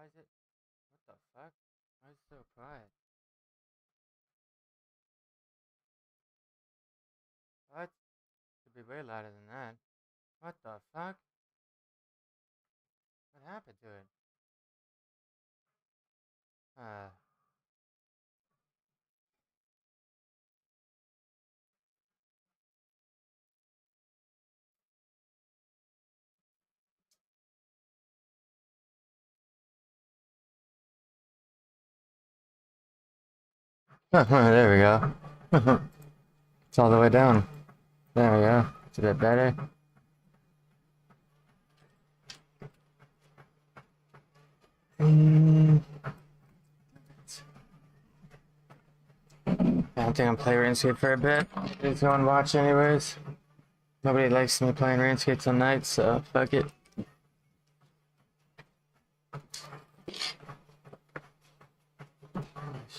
is it? What the fuck? Why is it so quiet? What? Should be way louder than that. What the fuck? What happened to it? There we go. It's all the way down. There we go. It's a bit better. I think I'm playing RuneScape for a bit. Just go and watch anyways. Nobody likes me playing RuneScape till night, so fuck it.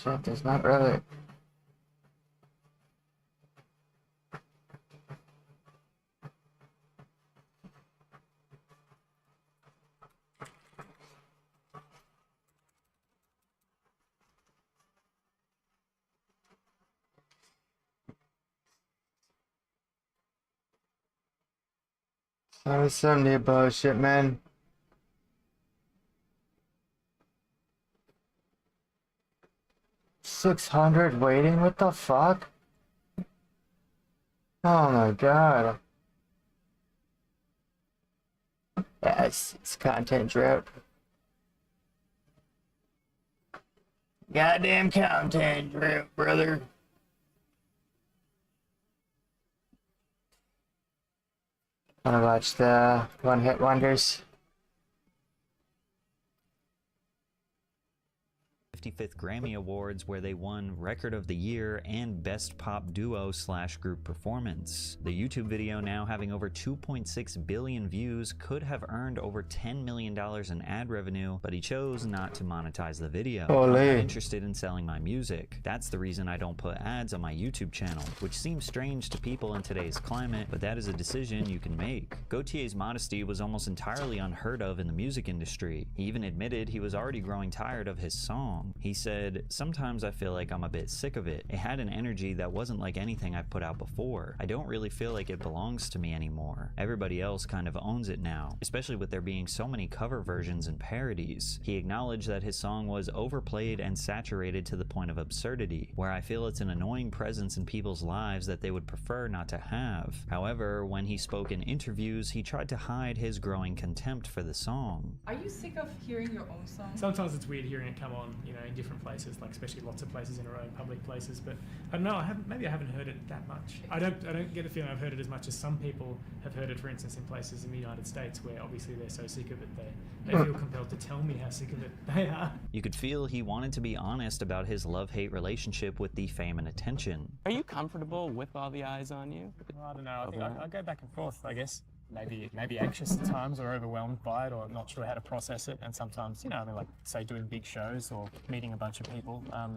Shit, there's not really. That was some new bullshit, man. $600 waiting? What the fuck? Oh my god. Yes, it's content drought. Goddamn content drought, brother. Wanna watch the one-hit wonders? 55th Grammy Awards, where they won Record of the Year and Best Pop Duo/Group Performance. The YouTube video, now having over 2.6 billion views, could have earned over $10 million in ad revenue, but he chose not to monetize the video. I'm not interested in selling my music. That's the reason I don't put ads on my YouTube channel, which seems strange to people in today's climate, but that is a decision you can make. Gautier's modesty was almost entirely unheard of in the music industry. He even admitted he was already growing tired of his song. He said, "Sometimes I feel like I'm a bit sick of it. It had an energy that wasn't like anything I've put out before. I don't really feel like it belongs to me anymore. Everybody else kind of owns it now, especially with there being so many cover versions and parodies." He acknowledged that his song was overplayed and saturated to the point of absurdity, where I feel it's an annoying presence in people's lives that they would prefer not to have. However, when he spoke in interviews, he tried to hide his growing contempt for the song. Are you sick of hearing your own song? Sometimes it's weird hearing it come on, you know, in different places, like especially lots of places in a row, public places. But I don't know. Maybe I haven't heard it that much. I don't get the feeling I've heard it as much as some people have heard it. For instance, in places in the United States, where obviously they're so sick of it, they feel compelled to tell me how sick of it they are. You could feel he wanted to be honest about his love-hate relationship with the fame and attention. Are you comfortable with all the eyes on you? Well, I don't know. I think I go back and forth, I guess. Maybe anxious at times, or overwhelmed by it, or not sure how to process it. And sometimes, you know, I mean, like say doing big shows or meeting a bunch of people, there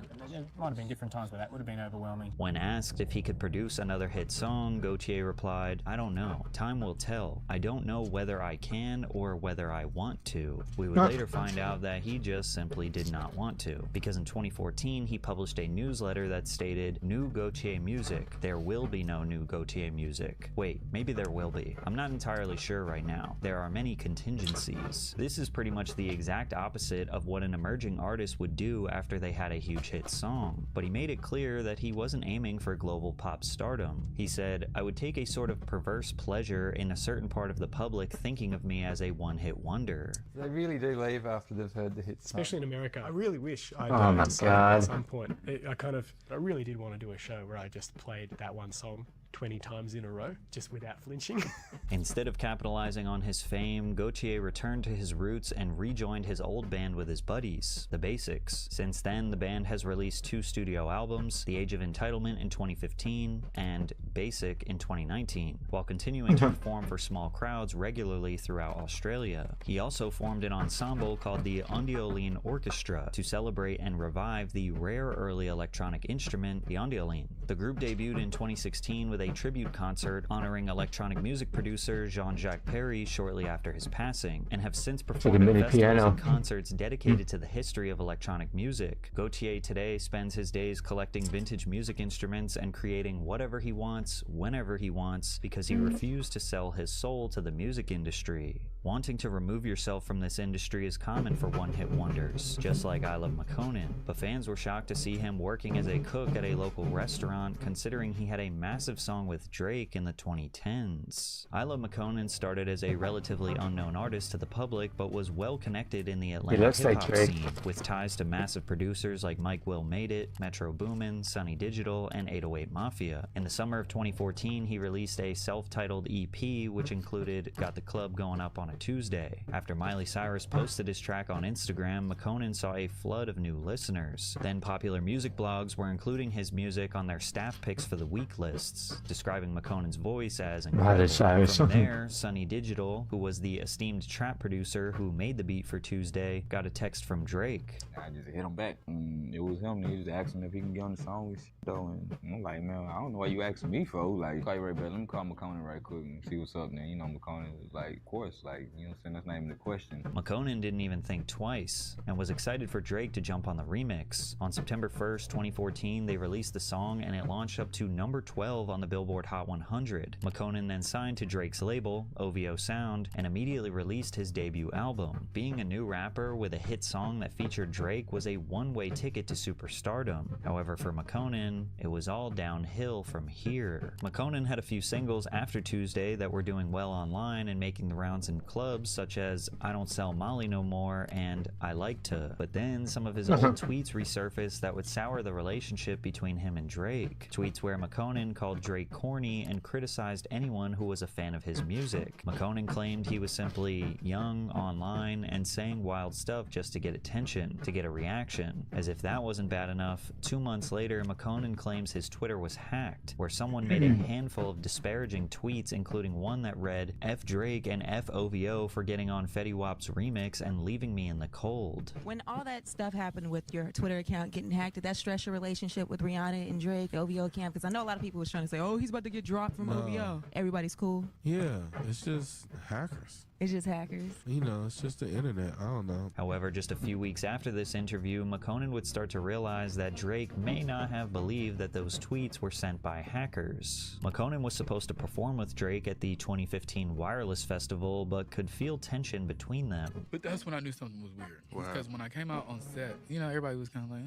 might have been different times where that would have been overwhelming. When asked if he could produce another hit song, Gautier replied, "I don't know. Time will tell. I don't know whether I can or whether I want to." We would later find out that he just simply did not want to, because in 2014 he published a newsletter that stated, "New Gautier music. There will be no new Gautier music." Wait, maybe there will be. I'm not entirely sure right now. There are many contingencies. This is pretty much the exact opposite of what an emerging artist would do after they had a huge hit song. But he made it clear that he wasn't aiming for global pop stardom. He said, "I would take a sort of perverse pleasure in a certain part of the public thinking of me as a one-hit wonder." They really do leave after they've heard the hit song. Especially in America. I really wish I'd Oh my God. at some point. I really did want to do a show where I just played that one song 20 times in a row, just without flinching. Instead of capitalizing on his fame, Gautier returned to his roots and rejoined his old band with his buddies, The Basics. Since then, the band has released 2 studio albums, The Age of Entitlement in 2015 and Basic in 2019, while continuing to perform for small crowds regularly throughout Australia. He also formed an ensemble called the Ondioline Orchestra to celebrate and revive the rare early electronic instrument, the ondioline. The group debuted in 2016 with a tribute concert honoring electronic music producer Jean-Jacques Perry shortly after his passing, and have since performed at mini festivals piano. and concerts dedicated to the history of electronic music. Gaultier today spends his days collecting vintage music instruments and creating whatever he wants, whenever he wants, because he refused to sell his soul to the music industry. Wanting to remove yourself from this industry is common for one-hit wonders, just like I Love McConan, but fans were shocked to see him working as a cook at a local restaurant, considering he had a massive song with Drake in the 2010s. I Love McConan started as a relatively unknown artist to the public, but was well connected in the Atlanta looks like hip-hop Drake. scene, with ties to massive producers like Mike Will Made It, Metro Boomin, Sunny Digital, and 808 Mafia. In the summer of 2014, he released a self-titled EP, which included Got the Club Going Up on a Tuesday. After Miley Cyrus posted his track on Instagram, McConan saw a flood of new listeners. Then popular music blogs were including his music on their staff picks for the week lists, describing McConan's voice as incredible. Cyrus. From there, Sunny Digital, who was the esteemed trap producer who made the beat for Tuesday, got a text from Drake. I just hit him back. It was him. He just asked him if he can get on the song with you, though. And I'm like, man, I don't know why you asking me for. Like, call you right back. Let me call McConan right quick and see what's up. Then, you know, McConan was like, of course, like, you know what I'm saying? That's not even the question. McConan didn't even think twice and was excited for Drake to jump on the remix. On September 1st, 2014, they released the song and it launched up to number 12 on the Billboard Hot 100. McConan then signed to Drake's label, OVO Sound, and immediately released his debut album. Being a new rapper with a hit song that featured Drake was a one-way ticket to superstardom. However, for McConan, it was all downhill from here. McConan had a few singles after Tuesday that were doing well online and making the rounds in clubs, such as I Don't Sell Molly No More and I Like To. But then some of his old tweets resurfaced that would sour the relationship between him and Drake. Tweets where McConan called Drake corny and criticized anyone who was a fan of his music. McConan claimed he was simply young, online, and saying wild stuff just to get attention, to get a reaction. As if that wasn't bad enough, 2 months later, McConan claims his Twitter was hacked, where someone made a handful of disparaging tweets, including one that read, F Drake and F OVO for getting on Fetty Wap's remix and leaving me in the cold. When all that stuff happened with your Twitter account getting hacked, did that stress your relationship with Rihanna and Drake, the OVO camp? Because I know a lot of people was trying to say, oh, he's about to get dropped from OVO. Everybody's cool. Yeah, it's just hackers. It's just hackers. You know, it's just the internet. I don't know. However, just a few weeks after this interview, McConan would start to realize that Drake may not have believed that those tweets were sent by hackers. McConan was supposed to perform with Drake at the 2015 Wireless Festival, but could feel tension between them. But that's when I knew something was weird. Because when I came out on set, you know, everybody was kind of like,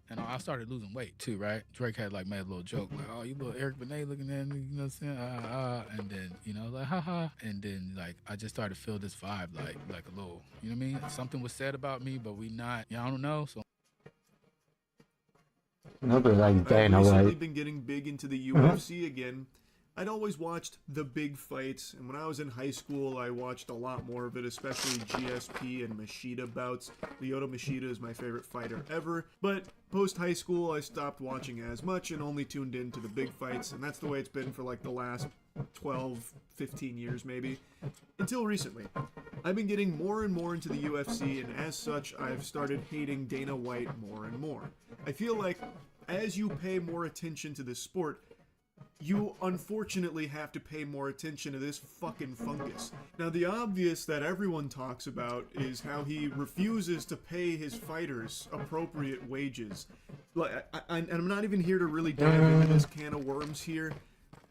and I started losing weight too, right? Drake had like made a little joke, like, oh, you little Eric Benet looking at me, you know what I'm saying? And then, you know, like, haha. And then, like, I just started to feel this vibe, like a little, you know what I mean? Something was said about me, but we not, I don't know, so. Nobody likes I've Dana recently White. been getting big into the UFC again. I'd always watched the big fights, and when I was in high school, I watched a lot more of it, especially GSP and Machida bouts. Lyoto Machida is my favorite fighter ever, but post-high school, I stopped watching as much and only tuned in to the big fights, and that's the way it's been for like the last 12, 15 years maybe, until recently. I've been getting more and more into the UFC, and as such, I've started hating Dana White more and more. I feel like as you pay more attention to this sport, you unfortunately have to pay more attention to this fucking fungus. Now, the obvious that everyone talks about is how he refuses to pay his fighters appropriate wages. Like, and I'm not even here to really dive into this can of worms here.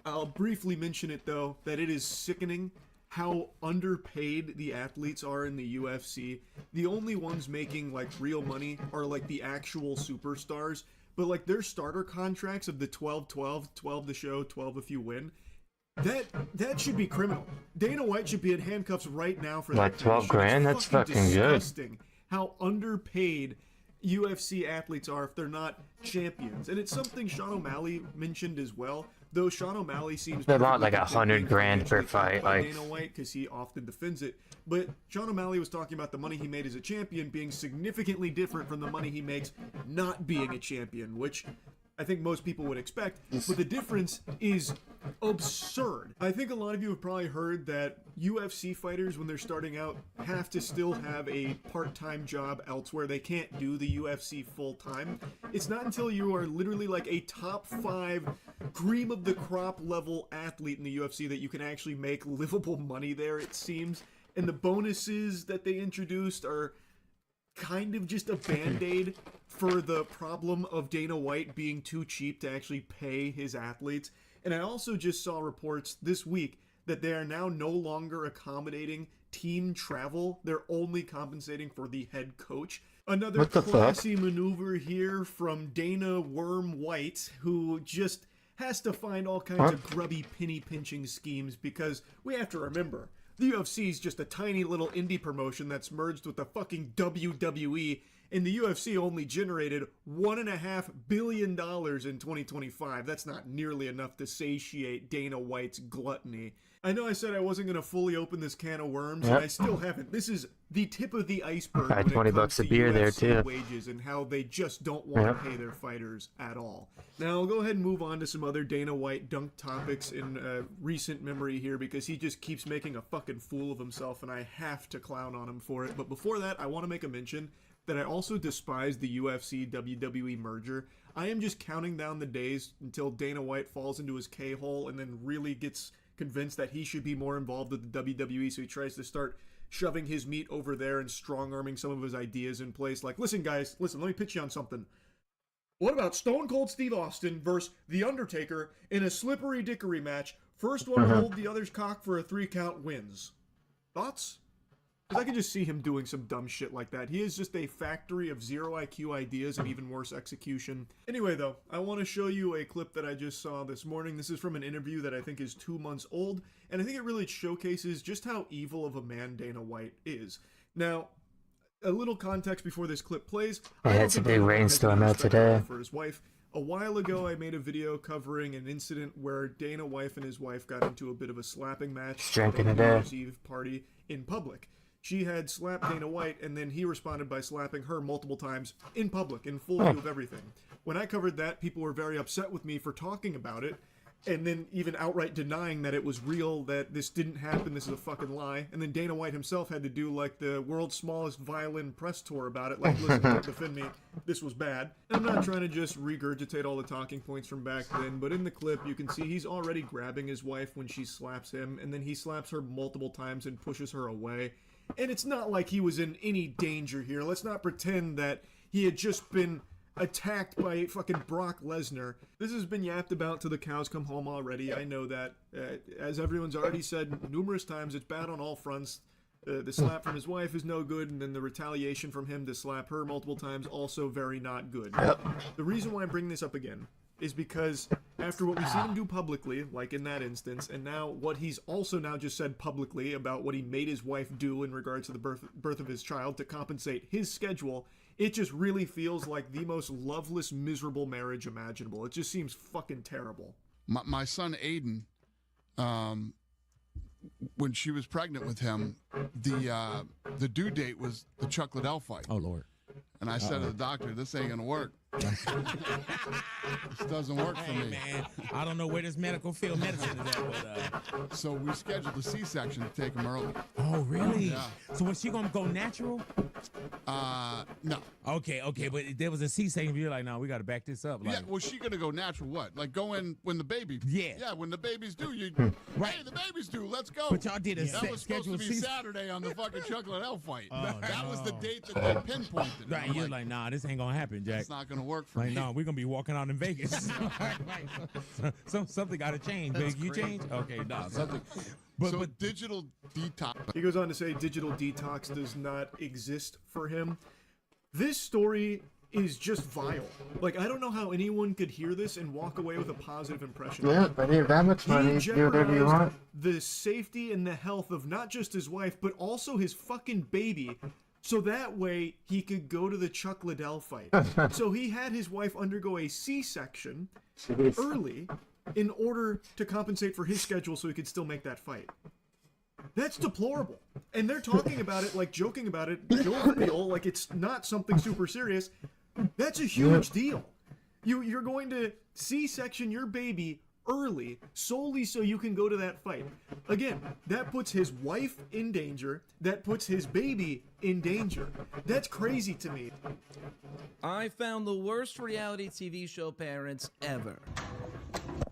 I'll briefly mention it, though, that it is sickening how underpaid the athletes are in the UFC. The only ones making, like, real money are, like, the actual superstars. But, like, their starter contracts of the 12-12, 12 the show, 12 if you win, that should be criminal. Dana White should be in handcuffs right now for that. Like 12 grand? That's fucking good. Disgusting how underpaid UFC athletes are if they're not champions. And it's something Sean O'Malley mentioned as well. Though Sean O'Malley seems They want like perfectly 100 grand per financially fight, by like. Dana White, because he often defends it. But Sean O'Malley was talking about the money he made as a champion being significantly different from the money he makes not being a champion, which I think most people would expect, but the difference is absurd. I think a lot of you have probably heard that UFC fighters, when they're starting out, have to still have a part-time job elsewhere. They can't do the UFC full-time. It's not until you are literally like a top 5 cream of the crop level athlete in the UFC that you can actually make livable money there, it seems. And the bonuses that they introduced are kind of just a band-aid for the problem of Dana White being too cheap to actually pay his athletes. And I also just saw reports this week that they are now no longer accommodating team travel. They're only compensating for the head coach. Another classy maneuver here from Dana Worm White, who just has to find all kinds of grubby penny-pinching schemes, because we have to remember, the UFC is just a tiny little indie promotion that's merged with the fucking WWE, and the UFC only generated $1.5 billion in 2025. That's not nearly enough to satiate Dana White's gluttony. I know I said I wasn't going to fully open this can of worms, and I still haven't. This is the tip of the iceberg when it comes to UFC wages and how they just don't want to pay their fighters at all. Now, I'll go ahead and move on to some other Dana White dunk topics in recent memory here, because he just keeps making a fucking fool of himself, and I have to clown on him for it. But before that, I want to make a mention that I also despise the UFC-WWE merger. I am just counting down the days until Dana White falls into his K-hole and then really gets convinced that he should be more involved with the WWE, so he tries to start shoving his meat over there and strong-arming some of his ideas in place. Like, listen guys, listen, let me pitch you on something. What about Stone Cold Steve Austin versus The Undertaker in a slippery dickory match? First one to hold the other's cock for a 3 count wins. Thoughts? Because I can just see him doing some dumb shit like that. He is just a factory of 0 IQ ideas and even worse execution. Anyway, though, I want to show you a clip that I just saw this morning. This is from an interview that I think is 2 months old, and I think it really showcases just how evil of a man Dana White is. Now, a little context before this clip plays. I had some big rainstorm out today. For his wife. A while ago, I made a video covering an incident where Dana White and his wife got into a bit of a slapping match at a New Year's Eve party in public. She had slapped Dana White, and then he responded by slapping her multiple times in public, in full view of everything. When I covered that, people were very upset with me for talking about it, and then even outright denying that it was real, that this didn't happen, this is a fucking lie. And then Dana White himself had to do like the world's smallest violin press tour about it, like, listen, don't defend me, this was bad. And I'm not trying to just regurgitate all the talking points from back then, but in the clip you can see he's already grabbing his wife when she slaps him, and then he slaps her multiple times and pushes her away. And it's not like he was in any danger here. Let's not pretend that he had just been attacked by fucking Brock Lesnar. This has been yapped about till the cows come home already. I know that. As everyone's already said numerous times, it's bad on all fronts. The slap from his wife is no good, and then the retaliation from him to slap her multiple times, also very not good. The reason why I'm bringing this up again is because after what we've seen him do publicly, like in that instance, and now what he's also now just said publicly about what he made his wife do in regards to the birth of his child to compensate his schedule, it just really feels like the most loveless, miserable marriage imaginable. It just seems fucking terrible. My son Aiden, when she was pregnant with him, the due date was the Chuck Liddell fight. Oh, Lord. And I said to the doctor, this ain't going to work. This doesn't work for me. Man, I don't know where this medical field medicine is at, but so we scheduled a C-section to take him early. Oh, really? Yeah. So was she gonna go natural? No. Okay, but there was a C-section. You're like, no, we got to back this up. Like, Yeah, was she gonna go natural? What? Like go in when the baby? Yeah. When the baby's due, you. Right. Hey, the baby's due. Let's go. But y'all did a That was supposed to be Saturday on the fucking Chuck Liddell fight. That was the date that they pinpointed. Right. You're like, nah, this ain't gonna happen, Jack. It's not gonna work for me. No, we're gonna be walking out in Vegas. Something got to change, big. You change? Okay, nah, something. But digital detox. He goes on to say digital detox does not exist for him. This story is just vile. Like, I don't know how anyone could hear this and walk away with a positive impression. Yeah, but he have that much money, do whatever you want. The safety and the health of not just his wife, but also his fucking baby, so that way he could go to the Chuck Liddell fight. So he had his wife undergo a C-section early in order to compensate for his schedule so he could still make that fight. That's deplorable. And they're talking about it, like joking about it, jovial, like it's not something super serious. That's a huge deal. You're going to C-section your baby early solely so you can go to that fight. Again, that puts his wife in danger. That puts his baby in danger. That's crazy to me. I found the worst reality TV show parents ever.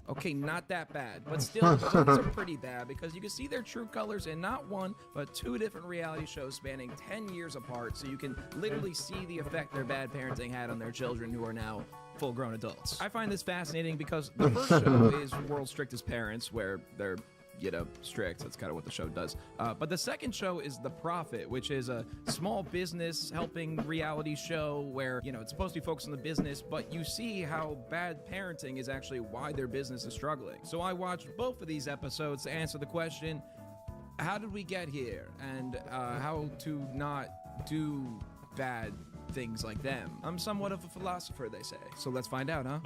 Okay, not that bad, but still, these are pretty bad because you can see their true colors in not one, but 2 different reality shows spanning 10 years apart, so you can literally see the effect their bad parenting had on their children who are now full-grown adults. I find this fascinating because the first show is World's Strictest Parents, where they're, you know, strict. That's kind of what the show does. But the second show is The Profit, which is a small business helping reality show where, you know, it's supposed to be focused on the business, but you see how bad parenting is actually why their business is struggling. So I watched both of these episodes to answer the question, how did we get here? And how to not do bad things like them. I'm somewhat of a philosopher, they say. So let's find out, huh?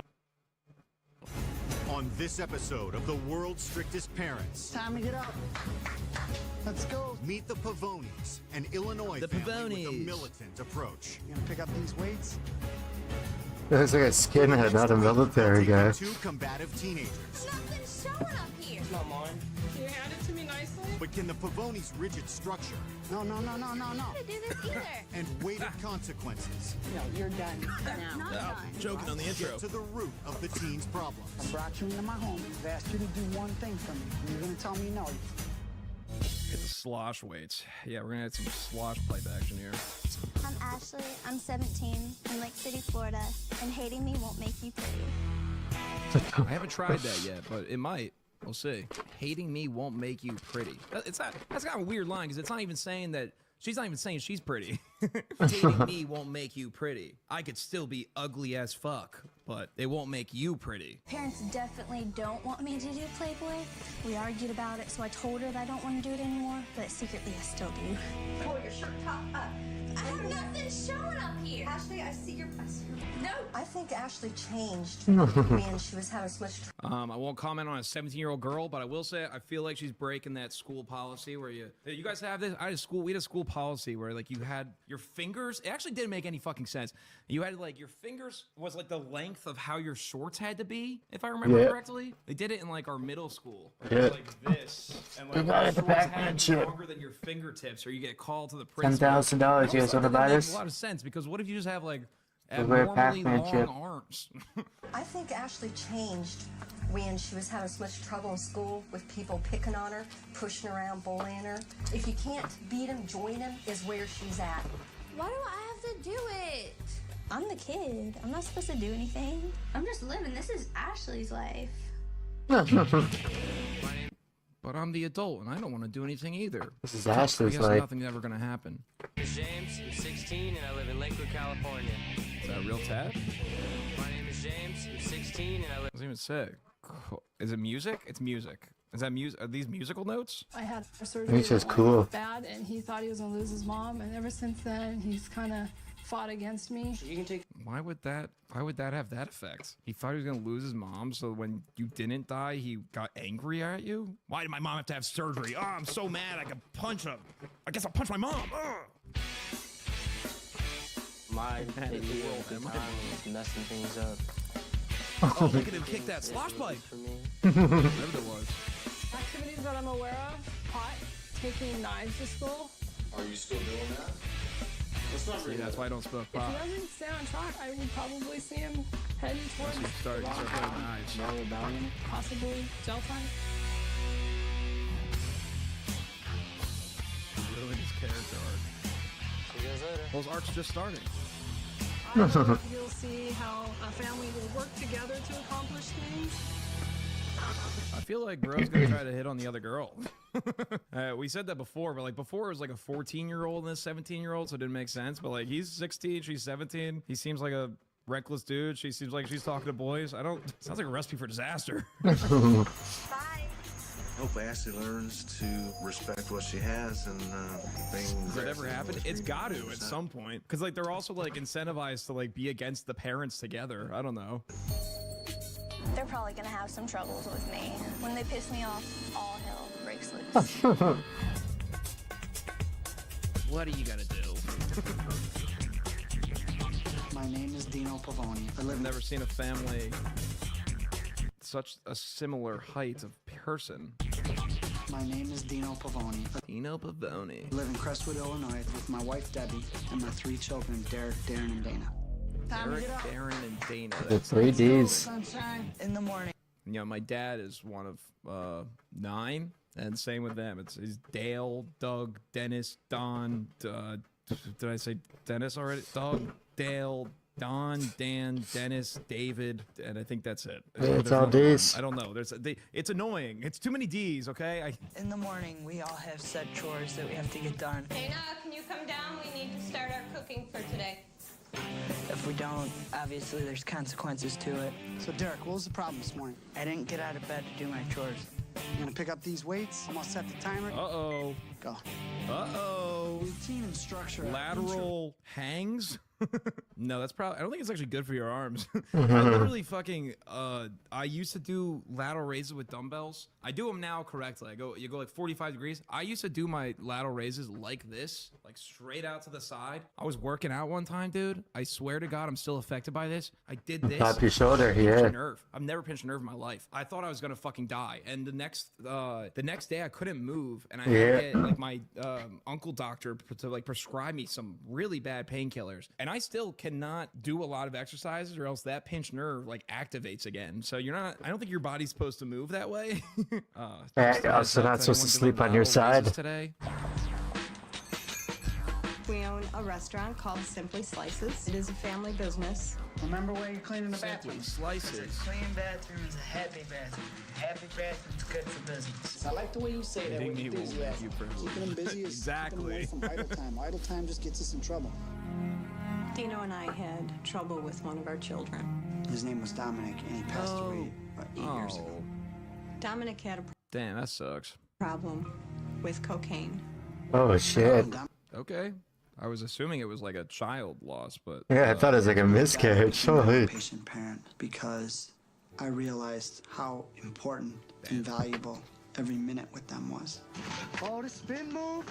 On this episode of The World's Strictest Parents. Time to get up. Let's go. Meet the Pavonis, an Illinois family with a militant approach. You gonna pick up these weights? That looks like a skinhead, not a military guy. 2 combative teenagers. Nothing's showing up here. It's not mine. Can you hand it to me nicely? But can the Pavonis' rigid structure No. I don't do this either. and weighted consequences No, you're done now. Not done. Joking on the intro. get to the root of the teens' problems? I brought you into my home. I've asked you to do one thing for me. And you're gonna tell me no. Get the slosh weights. Yeah, we're gonna add some slosh pipe action here. I'm Ashley. I'm 17 in Lake City, Florida, and hating me won't make you pretty. I haven't tried that yet, but it might. We'll see. Hating me won't make you pretty. It's not. That's kind of a weird line because it's not even saying that. She's not even saying she's pretty. Hating me won't make you pretty. I could still be ugly as fuck, but it won't make you pretty. Parents definitely don't want me to do Playboy. We argued about it, so I told her that I don't want to do it anymore, but secretly I still do. Pull your shirt top up. I have nothing showing up here. Ashley, I see your... No. I think Ashley changed when she was having so much trouble. I won't comment on a 17-year-old girl, but I will say I feel like she's breaking that school policy where you guys have this. We had a school policy where like you had your fingers. It actually didn't make any fucking sense. You had like your fingers was like the length of how your shorts had to be, if I remember correctly. They did it in like our middle school. Yeah. Like this, and like You got your it, the shorts had Pac-Man to be shit. longer than your fingertips, or you get called to the principal. $10,000. You guys want to buy That makes this? a lot of sense because what if you just have like The wear abnormally Pac-Man long chip. arms? I think Ashley changed when she was having so much trouble in school with people picking on her, pushing her around, bullying her. If you can't beat them, join them is where she's at. Why do I have to do it? I'm the kid. I'm not supposed to do anything. I'm just living. This is Ashley's life. But I'm the adult, and I don't want to do anything either. This is Ashley's I guess life. nothing's ever gonna happen. My name is James. I'm 16, and I live in Lakewood, California. Is that a real tab? My name is James. I'm 16, and I live. Doesn't even say. Is it music? It's music. Is that music? Are these musical notes? I had surgery. He's just cool. Bad, and he thought he was gonna lose his mom, and ever since then, he's kind of fought against me. You can take. Why would that have that effect? He thought he was gonna lose his mom, so when you didn't die, he got angry at you? Why did my mom have to have surgery? Oh, I'm so mad I could punch him. I guess I'll punch my mom. Ugh. My baby at the time was messing things up. Oh, look at him kick that slosh pipe. For me. Whatever it was. Activities that I'm aware of: pot, taking knives to school. Are you still doing that? That's not See, that's why I don't smoke If pot. he doesn't stay on track, I would probably see him heading towards Start playing knives. possibly jail time. Ruined his character arc. See you guys later. Those arcs just starting. I hope you'll see how a family will work together to accomplish things. I feel like bro's gonna try to hit on the other girl. We said that before, but like before it was like a 14-year-old and a 17-year-old, so it didn't make sense. But like he's 16, she's 17. He seems like a reckless dude. She seems like she's talking to boys. Sounds like a recipe for disaster. Bye. I hope Ashley learns to respect what she has and things. Does that ever happen? It's got to at some point, because like they're also like incentivized to like be against the parents together. I don't know. They're probably gonna have some troubles with me. When they piss me off, all hell breaks loose. What are you gonna do? My name is Dino Pavoni. I've never seen a family such a similar height of person. My name is Dino Pavoni. Dino Pavoni. I live in Crestwood, Illinois, with my wife Debbie and my 3 children, Derek, Darren, and Dana. Derek, Darren, and Dana. The 3Ds. Sunshine in the morning. You know, my dad is one of 9, and same with them. It's Dale, Doug, Dennis, Don. Did I say Dennis already? Doug, Dale, Don, Dan, Dennis, David, and I think that's it. It's all D's. I don't know. It's annoying. It's too many D's. Okay. In the morning, we all have set chores that we have to get done. Dana, can you come down? We need to start our cooking for today. If we don't, obviously there's consequences to it. So Derek, what was the problem this morning? I didn't get out of bed to do my chores. You gonna pick up these weights? I'm gonna set the timer. Uh-oh. Go. Uh-oh. Routine and structure. Lateral hangs? No, that's probably, I don't think it's actually good for your arms. I literally fucking, I used to do lateral raises with dumbbells. I do them now correctly. You go like 45 degrees. I used to do my lateral raises like this, like straight out to the side. I was working out one time, dude. I swear to God, I'm still affected by this. I did this. Pop your shoulder, Pinched yeah. a nerve. I've never pinched a nerve in my life. I thought I was gonna fucking die. And the next day I couldn't move, and I had to get like my uncle doctor to like prescribe me some really bad painkillers. And I still cannot do a lot of exercises, or else that pinched nerve like activates again. So you're not. I don't think your body's supposed to move that way. Also not supposed to sleep on your side. Today. We own a restaurant called Simply Slices. It is a family business. Remember where you're cleaning the Simply bathroom? Slices. A clean bathroom is a happy bathroom. Happy bathroom's good for business. I like the way you say that with enthusiasm. Keeping them busy is keeping them away from idle time. Idle time just gets us in trouble. Dino and I had trouble with one of our children. His name was Dominic, and he passed away about 8 years ago. Dominic had a Damn, that sucks. problem with cocaine. Oh shit. Okay. I was assuming it was like a child loss, but Yeah, I thought it was like a miscarriage. Holy. Patient parent, because I realized how important and valuable every minute with them was. Oh, the spin move!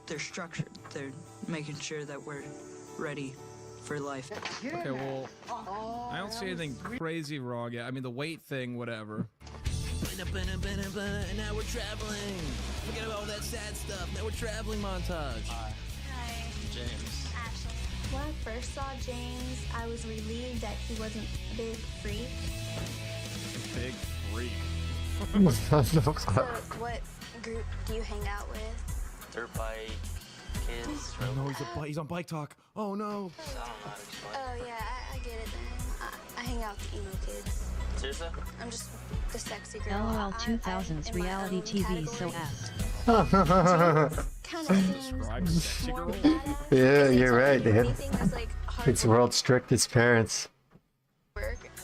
They're structured. They're making sure that we're ready for life. Okay, well, I don't see anything crazy wrong yet. I mean, the weight thing, whatever. And now we're traveling. Forget about all that sad stuff. Now we're traveling montage. Hi. James. Ashley. When I first saw James, I was relieved that he wasn't a big freak. Big freak. So, what group do you hang out with? Dirt bike, kids. Oh no, he's on bike talk. Oh no. I don't know how to explain. Oh yeah, I get it then. I hang out with the emo kids. Seriously? I'm just the sexy girl. LOL 2000s reality TV so apt. Yeah, you're right, man. It's the world's strictest parents.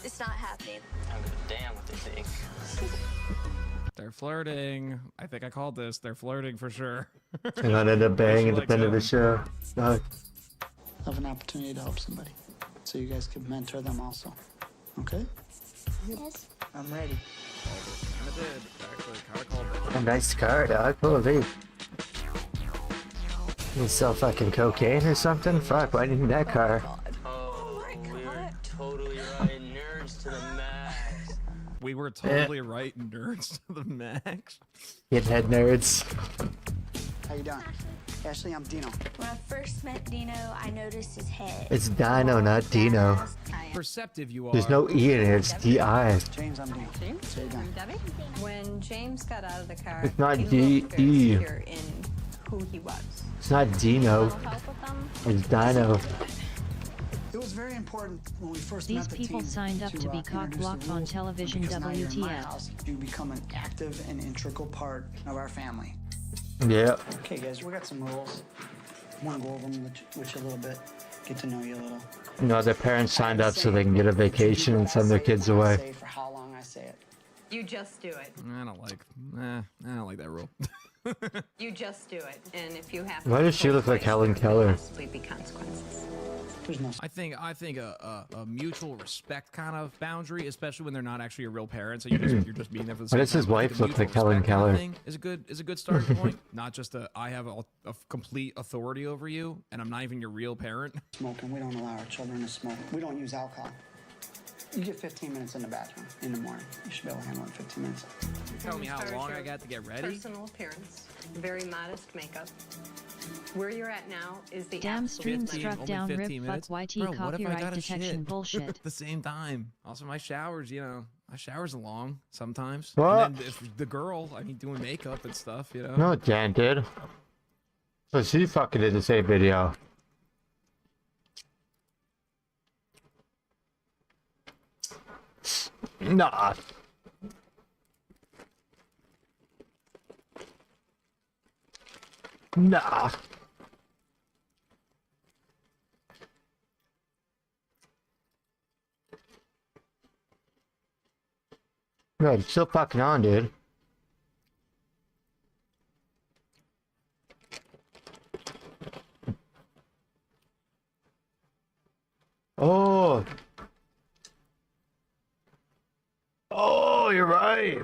It's not happening. I don't give a damn what they think. They're flirting. I think I called this. They're flirting for sure. And I'd end up banging at the end of the show. Suck. Have an opportunity to help somebody, so you guys can mentor them also. Okay? Yes. I'm ready. I did. Actually, kind of called it. A nice car, dog. Holy. You sell fucking cocaine or something? Fuck, why do you need that car? Oh, we're totally right. Nerds to the max. We were totally right, nerds to the max. Head nerds. How you doing? Ashley, I'm Dino. When I first met Dino, I noticed his head. It's Dino, not Dino. Perceptive you are. There's no E in it, it's D-I. James, I'm Dino. James? I'm Debbie. When James got out of the car, It's not he D-E. looked very secure in who he was. It's not Dino. It's Dino. It was very important when we first These met the people team signed up to be introduce cock-blocked the on rules, television because now you're in my WTF. house, you become an active and integral part of our family. Yeah. Okay, guys, we got some rules. I want to go over them with you a little bit, get to know you a little. No, their parents signed up so they can get a vacation and send their kids away. Say for how long I say it. You just do it. I don't like that rule. You just do it. And if you have Why does she look like Helen Keller? possibly be consequences. I think a mutual respect kind of boundary, especially when they're not actually a real parent, so you're just being there for the same Why does his time. I think wife a look like mutual Helen respect kind of Keller? thing is a good starting point. Not just I have a complete authority over you, and I'm not even your real parent. Smoking, we don't allow our children to smoke. We don't use alcohol. You get 15 minutes in the bathroom in the morning. You should be able to handle it in 15 minutes. You're telling me how long I got to get ready? Personal appearance, very modest makeup. Where you're at now is the Damn stream 15, struck only down 15 rip minutes? fuck YT Bro, what if I copyright gotta detection shit bullshit. at the same time? Also, my showers, my showers are long sometimes. What? And then if the girl, doing makeup and stuff, No, Jan did. So she fucking did the same video. Nah. Nah. No, it's still fucking on, dude. Oh. Oh, you're right.